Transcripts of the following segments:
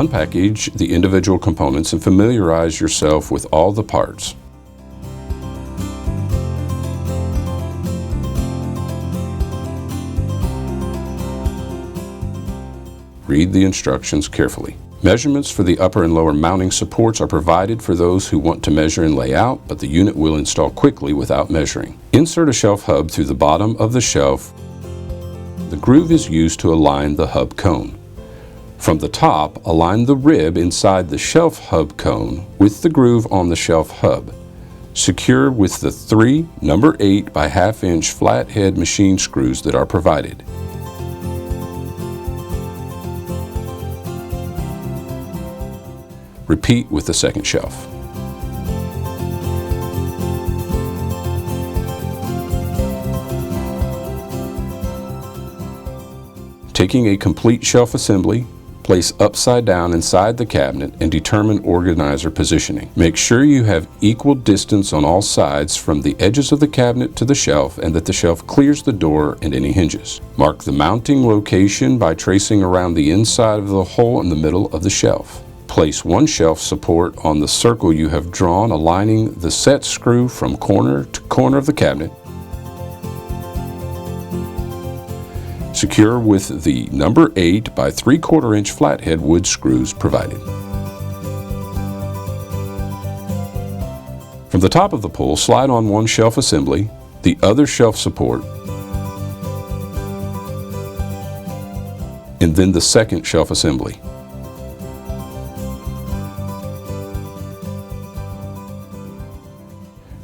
Unpackage the individual components and familiarize yourself with all the parts. Read the instructions carefully. Measurements for the upper and lower mounting supports are provided for those who want to measure and lay out, but the unit will install quickly without measuring. Insert a shelf hub through the bottom of the shelf. The groove is used to align the hub cone. From the top, align the rib inside the shelf hub cone with the groove on the shelf hub. Secure with the 3 number 8 by 1/2 inch flathead machine screws that are provided. Repeat with the second shelf. Taking a complete shelf assembly, place upside down inside the cabinet and determine organizer positioning. Make sure you have equal distance on all sides from the edges of the cabinet to the shelf and that the shelf clears the door and any hinges. Mark the mounting location by tracing around the inside of the hole in the middle of the shelf. Place one shelf support on the circle you have drawn, aligning the set screw from corner to corner of the cabinet. Secure with the number 8 by 3/4 inch flathead wood screws provided. From the top of the pole, slide on one shelf assembly, the other shelf support, and then the second shelf assembly.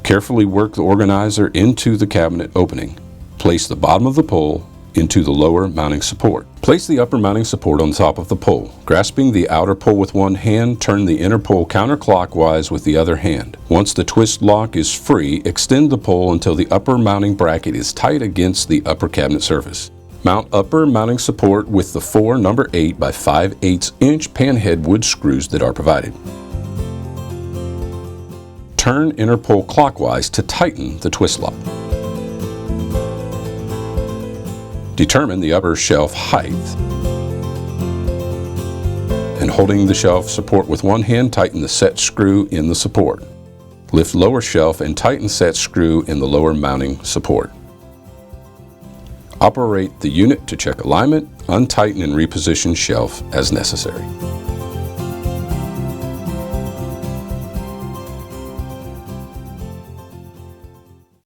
Carefully work the organizer into the cabinet opening. Place the bottom of the pole into the lower mounting support. Place the upper mounting support on top of the pole. Grasping the outer pole with one hand, turn the inner pole counterclockwise with the other hand. Once the twist lock is free, extend the pole until the upper mounting bracket is tight against the upper cabinet surface. Mount upper mounting support with the 4 number 8 by 5/8 inch panhead wood screws that are provided. Turn inner pole clockwise to tighten the twist lock. Determine the upper shelf height. And holding the shelf support with one hand, tighten the set screw in the support. Lift lower shelf and tighten set screw in the lower mounting support. Operate the unit to check alignment, untighten and reposition shelf as necessary.